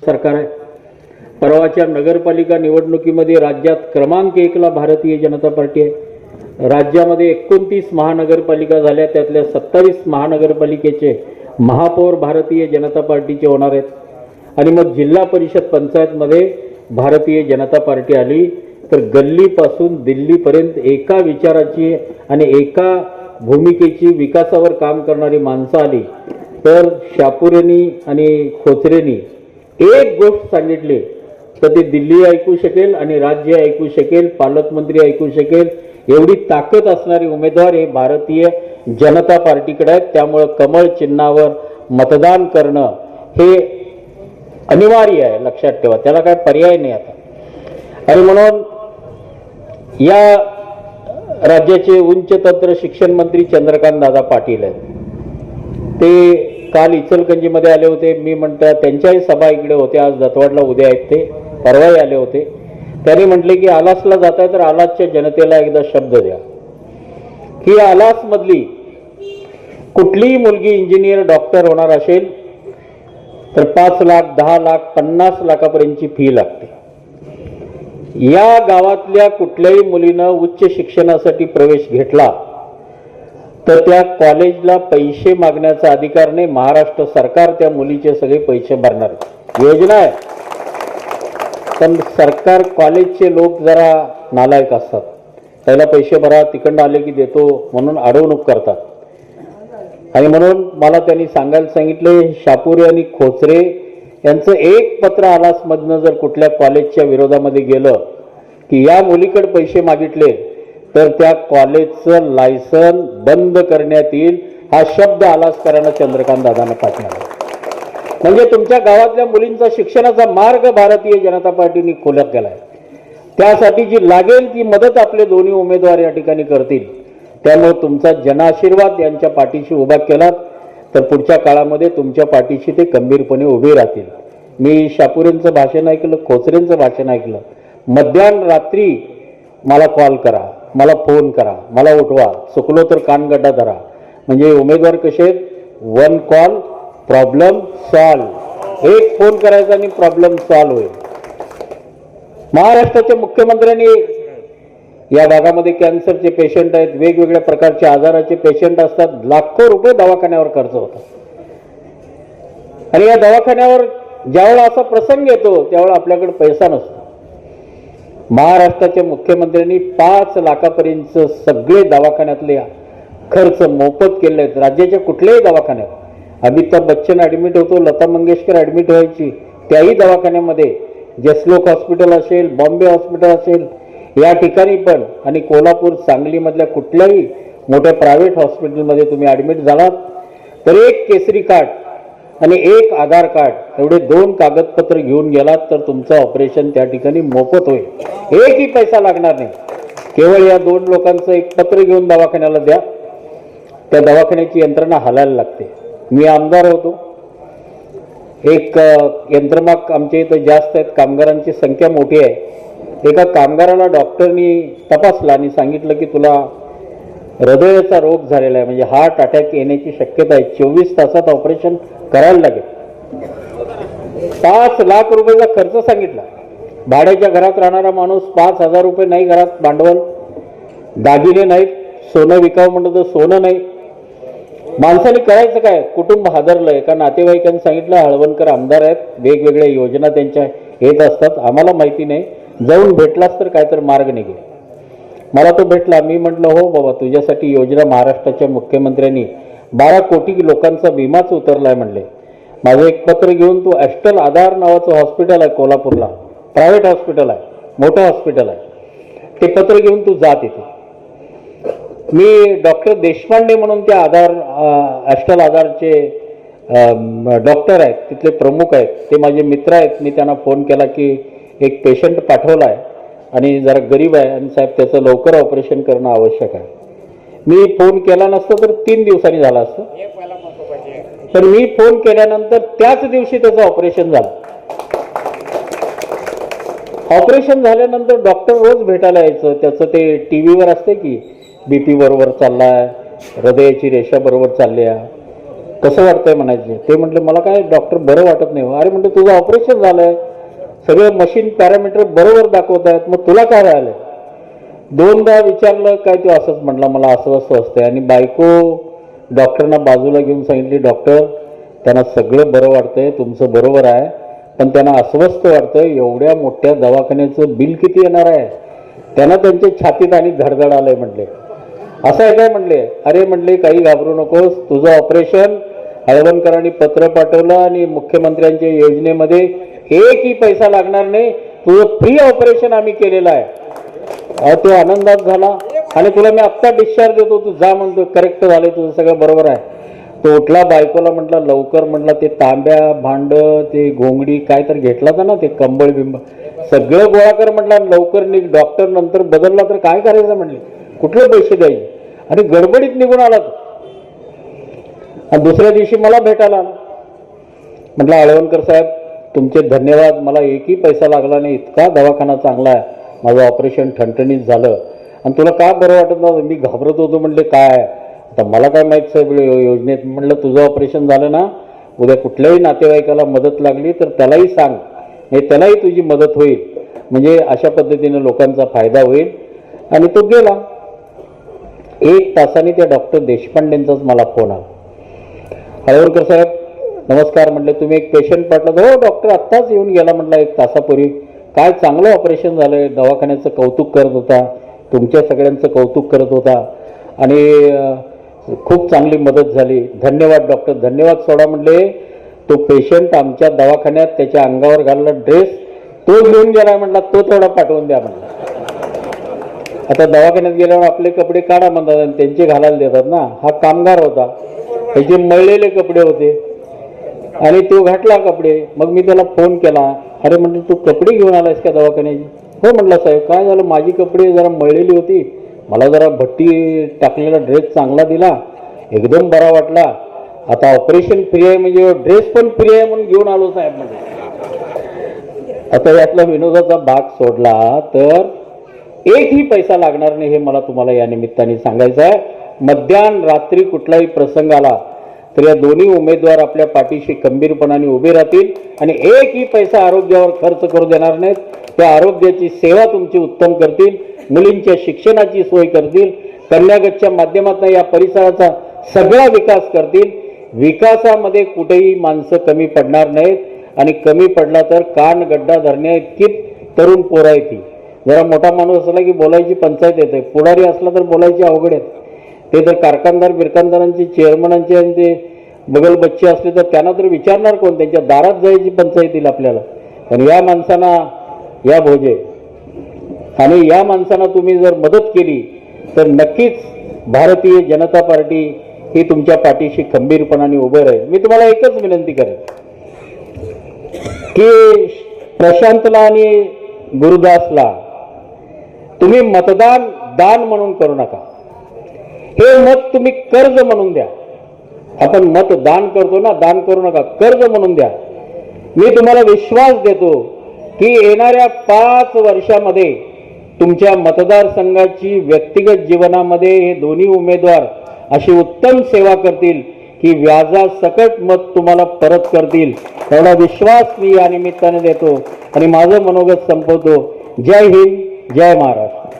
सरकार आहे. परवाच्या नगरपालिका निवडणुकीमध्ये राज्यात क्रमांक 1 ला भारतीय जनता पार्टी आहे. राज्यामध्ये 29 महानगरपालिका झाल्या, त्यातल्या 27 महानगरपालिकेचे महापौर भारतीय जनता पार्टीचे होणार आहेत. आणि मग जिल्हा परिषद पंचायतमध्ये भारतीय जनता पार्टी आली तर गल्लीपासून दिल्लीपर्यंत एका विचाराची आणि एका भूमिकेची विकासावर काम करणारी माणसं आली. तर शापुरेंनी आणि खोचरेंनी एक गोष्ट सांगितली तर ते दिल्ली ऐकू शकेल आणि राज्य ऐकू शकेल, पालकमंत्री ऐकू शकेल, एवढी ताकद असणारे उमेदवार हे भारतीय जनता पार्टीकडे आहेत. त्यामुळे कमळ चिन्हावर मतदान करणं हे अनिवार्य आहे, लक्षात ठेवा, त्याला काय पर्याय नाही आता. आणि म्हणून या राज्याचे उच्च तंत्र शिक्षण मंत्री चंद्रकांत दादा पाटील आहेत. ते काल इचलकरंजीमध्ये आले होते. मी म्हणतो त्यांच्याही सभा इकडे होत्या, आज दत्तवाडला उद्या आहेत, ते परवाही आले होते. त्यांनी म्हटले की आलासला जाताय तर आलासच्या जनतेला एकदा शब्द द्या की आलासमधली कुठलीही मुलगी इंजिनियर डॉक्टर होणार असेल तर 5 लाख, 10 लाख, 50 लाखापर्यंतची फी लागते. या गावातल्या कुठल्याही मुलीनं उच्च शिक्षणासाठी प्रवेश घेतला तर त्या कॉलेजला पैसे मागण्याचा अधिकार नाही. महाराष्ट्र सरकार त्या मुलीचे सगळे पैसे भरणार योजना आहे. पण सरकार कॉलेजचे लोक जरा नालायक असतात. पहिला पैसे भरा, तिकडनं आले की देतो म्हणून अडवणूक करतात. आणि म्हणून मला त्यांनी सांगायला सांगितले, शापुरे आणि खोचरे यांचं एक पत्र आलासमधनं जर कुठल्या कॉलेजच्या विरोधामध्ये गेलं की या मुलीकडे पैसे मागितले तर त्या कॉलेजचं लायसन बंद करण्यात येईल, हा शब्द आलासकरांना चंद्रकांत दादांना पाठवला. म्हणजे तुमच्या गावातल्या मुलींचा शिक्षणाचा मार्ग भारतीय जनता पार्टीने खुला केलाय. त्यासाठी जी लागेल ती मदत आपले दोन्ही उमेदवार या ठिकाणी करतील. त्यामुळे तुमचा जनआशीर्वाद यांच्या पाठीशी उभा केलात तर पुढच्या काळामध्ये तुमच्या पाठीशी ते खंबीरपणे उभे राहतील. मी शापुरेंचं भाषण ऐकलं, खोचरेंचं भाषण ऐकलं. मध्यरात्री मला कॉल करा, मला फोन करा, मला उठवा, चुकलो तर कानगड्डा धरा. म्हणजे उमेदवार कसे आहेत, 1 कॉल प्रॉब्लेम सॉल्व. एक फोन करायचा आणि प्रॉब्लेम सॉल्व होईल. महाराष्ट्राच्या मुख्यमंत्र्यांनी या भागामध्ये कॅन्सरचे पेशंट आहेत, वेगवेगळ्या प्रकारच्या आजाराचे पेशंट असतात, लाखो रुपये दवाखान्यावर खर्च होतात. आणि या दवाखान्यावर ज्यावेळेला असा प्रसंग येतो त्यावेळेला आपल्याकडे पैसा नसतो. महाराष्ट्राच्या मुख्यमंत्र्यांनी 5 लाखापर्यंत सगळे दवाखान्यातले खर्च मोफत केले आहेत. राज्याच्या कुठल्याही दवाखान्यात अमिताभ बच्चन ऍडमिट होतो, लता मंगेशकर ऍडमिट व्हायची त्याही दवाखान्यामध्ये, जसलोक हॉस्पिटल असेल, बॉम्बे हॉस्पिटल असेल, या ठिकाणी पण, आणि कोल्हापूर सांगलीमधल्या कुठल्याही मोठ्या प्रायव्हेट हॉस्पिटलमध्ये तुम्ही ऍडमिट झालात तर एक केसरी कार्ड आणि एक आधार कार्ड एवढे 2 कागदपत्र घेऊन गेलात तर तुमचं ऑपरेशन त्या ठिकाणी मोफत होईल. एकही पैसा लागणार नाही. केवळ या 2 लोकांचं एक पत्र घेऊन दवाखान्याला द्या. त्या दवाखान्याची यंत्रणा हलायला लागते. मी आमदार होतो, एक यंत्रमाग आमच्या इथं जास्त आहेत, कामगारांची संख्या मोठी आहे. एका कामगाराला डॉक्टरनी तपासला आणि सांगितलं की तुला हृदयाचा रोग झालेला आहे, म्हणजे हार्ट अटॅक येण्याची शक्यता आहे, 24 तासात ऑपरेशन करायला लागेल. 5 लाख रुपयाचा खर्च सांगितला. भाड्याच्या घरात राहणारा माणूस 5,000 रुपये नाही, घरात भांडवल, दागिने नाहीत, सोनं विकावं म्हणलं तर सोनं नाही. माणसाने करायचं काय? कुटुंब हादरलं. एका नातेवाईकांनी सांगितलं हळवणकर आमदार आहेत, वेगवेगळ्या योजना त्यांच्या येत असतात, आम्हाला माहिती नाही, जाऊन भेटलास तर काय तर मार्ग निघेल. मला तो भेटला. मी म्हटलं हो बाबा, तुझ्यासाठी योजना महाराष्ट्राच्या मुख्यमंत्र्यांनी 12 कोटी लोकांचा विमाच उतरलाय म्हणले. माझं एक पत्र घेऊन तू ॲस्टल आधार नावाचं हॉस्पिटल आहे कोल्हापूरला, प्रायव्हेट हॉस्पिटल आहे, मोठं हॉस्पिटल आहे, ते पत्र घेऊन तू जा तिथे. मी डॉक्टर देशपांडे म्हणून त्या ॲस्टल आधारचे डॉक्टर आहेत, तिथले प्रमुख आहेत, ते माझे मित्र आहेत. मी त्यांना फोन केला की एक पेशंट पाठवला आहे आणि जरा गरीब आहे आणि साहेब त्याचं लवकर ऑपरेशन करणं आवश्यक आहे. मी फोन केला नसतं तर 3 दिवसांनी झालं असतं, तर मी फोन केल्यानंतर त्याच दिवशी त्याचं ऑपरेशन झालं. ऑपरेशन झाल्यानंतर डॉक्टर रोज भेटायला यायचं. त्याचं ते टीव्हीवर असते की बीपी बरोबर चाललाय, हृदयाची रेषा बरोबर चालली आहे, कसं वाटतंय म्हणायचे. ते म्हटले मला काय डॉक्टर बरं वाटत नाही. अरे म्हटलं तुझं ऑपरेशन झालंय, सगळे मशीन पॅरामीटर बरोबर दाखवत आहेत, मग तुला काय राहिलंय. दोनदा विचारलं काय तो असंच म्हटला मला अस्वस्थ असतंय. आणि बायको डॉक्टरना बाजूला घेऊन सांगितली डॉक्टर त्यांना सगळं बरं वाटतंय, तुमचं बरोबर आहे, पण त्यांना अस्वस्थ वाटतंय, एवढ्या मोठ्या दवाखान्याचं बिल किती येणार आहे. त्यांना त्यांच्या छातीत आणि धडधड आलंय म्हटले. असं आहे काय म्हणले. अरे म्हणले काही घाबरू नकोस, तुझं ऑपरेशन हळवणकरांनी पत्र पाठवलं आणि मुख्यमंत्र्यांच्या योजनेमध्ये एकही पैसा लागणार नाही, तुझं फ्री ऑपरेशन आम्ही केलेलं आहे. तो आनंदात झाला आणि तुला मी आत्ता डिस्चार्ज देतो, तू जा म्हणतो, करेक्ट झाले, तुझं सगळं बरोबर आहे. तो उठला, बायकोला म्हटला लवकर म्हटला ते तांब्या भांड ते घोंगडी काय तर घेतला होता ना, ते कंबळ बिंब सगळं गोळा कर म्हटला, लवकर निघ. डॉक्टर नंतर बदलला तर काय करायचं म्हणले, कुठले पैसे द्यायचे. आणि गडबडीत निघून आला तो. आणि दुसऱ्या दिवशी मला भेटायला आला. म्हटलं आळवणकर साहेब तुमचे धन्यवाद, मला एकही पैसा लागला नाही, इतका दवाखाना चांगला आहे, माझं ऑपरेशन ठणठणीत झालं. आणि तुला का बरं वाटत नव्हतं. मी घाबरत होतो. म्हणले काय आता मला काय माहीत साहेब योजनेत. म्हटलं तुझं ऑपरेशन झालं ना, उद्या कुठल्याही नातेवाईकाला मदत लागली तर त्यालाही सांग, नाही त्यालाही तुझी मदत होईल, म्हणजे अशा पद्धतीने लोकांचा फायदा होईल. आणि तो गेला. 1 तासाने त्या डॉक्टर देशपांडेंचाच मला फोन आला. हळवणकर साहेब नमस्कार म्हटलं, तुम्ही एक पेशंट पाठवलं. हो डॉक्टर आत्ताच येऊन गेला म्हटलं 1 तासापूर्वी. काय चांगलं ऑपरेशन झालंय, दवाखान्याचं कौतुक करत होता, तुमच्या सगळ्यांचं कौतुक करत होता आणि खूप चांगली मदत झाली. धन्यवाद डॉक्टर, धन्यवाद सोडा म्हणले. तो पेशंट आमच्या दवाखान्यात त्याच्या अंगावर घालला ड्रेस तो घेऊन गेला म्हटला, तो तेवढा पाठवून द्या म्हटला. आता दवाखान्यात गेल्यावर आपले कपडे काढा म्हणतात आणि त्यांचे घालायला देतात ना. हा कामगार होता, त्याचे मळलेले कपडे होते आणि तो घातला कपडे. मग मी त्याला फोन केला, अरे म्हटलं तू कपडे घेऊन आलायस का दवाखान्याची. हो म्हटलं साहेब काय झालं, माझी कपडे जरा मळलेली होती, मला जरा भट्टी टाकलेला ड्रेस चांगला दिला, एकदम बरा वाटला, आता ऑपरेशन फ्री आहे म्हणजे ड्रेस पण फ्री आहे म्हणून घेऊन आलो साहेब म्हणजे. आता यातला विनोदाचा भाग सोडला तर एकही पैसा लागणार नाही, हे मला तुम्हाला या निमित्ताने सांगायचं आहे. मध्यान रात्री कुठलाही प्रसंग आला तर या दोन्ही उमेदवार आपल्या पाठीशी खंबीरपणाने उभे राहतील आणि एकही पैसा आरोग्यावर खर्च करू देणार नाहीत. त्या आरोग्याची सेवा तुमची उत्तम करतील, मुलींच्या शिक्षणाची सोय करतील, कन्यागतच्या माध्यमातून या परिसराचा सगळा विकास करतील. विकासामध्ये कुठेही माणसं कमी पडणार नाहीत आणि कमी पडला तर कान गड्डा धरण्या इतकी तरुण पोरं आहे ती. जरा मोठा माणूस असला की बोलायची पंचायत येते, पुढारी असला तर बोलायची अवघड आहे. ते तर कारखानदार बिरखानदारांचे चेअरमनांचे आणि ते बगल बच्चे असले तर त्यांना तर विचारणार कोण, त्यांच्या दारात जायची पंचायत येईल आपल्याला. पण या माणसांना या भोजे आणि या माणसांना तुम्ही जर मदत केली तर नक्कीच भारतीय जनता पार्टी ही तुमच्या पाठीशी खंबीरपणाने उभे राहील. मी तुम्हाला एकच विनंती करेन की प्रशांतला आणि गुरुदासला तुम्ही मतदान दान म्हणून करू नका, हे मत तुम्ही कर्ज म्हणून द्या. आपण मत दान करतो ना, दान करू नका, कर्ज म्हणून द्या. मी तुम्हाला विश्वास देतो की येणाऱ्या 5 वर्षामध्ये तुमच्या मतदारसंघाची व्यक्तिगत जीवनामध्ये हे दोन्ही उमेदवार अशी उत्तम सेवा करतील की व्याजासकट मत तुम्हाला परत करतील, एवढा विश्वास मी या निमित्ताने देतो आणि माझं मनोगत संपवतो. जय हिंद, जय महाराष्ट्र.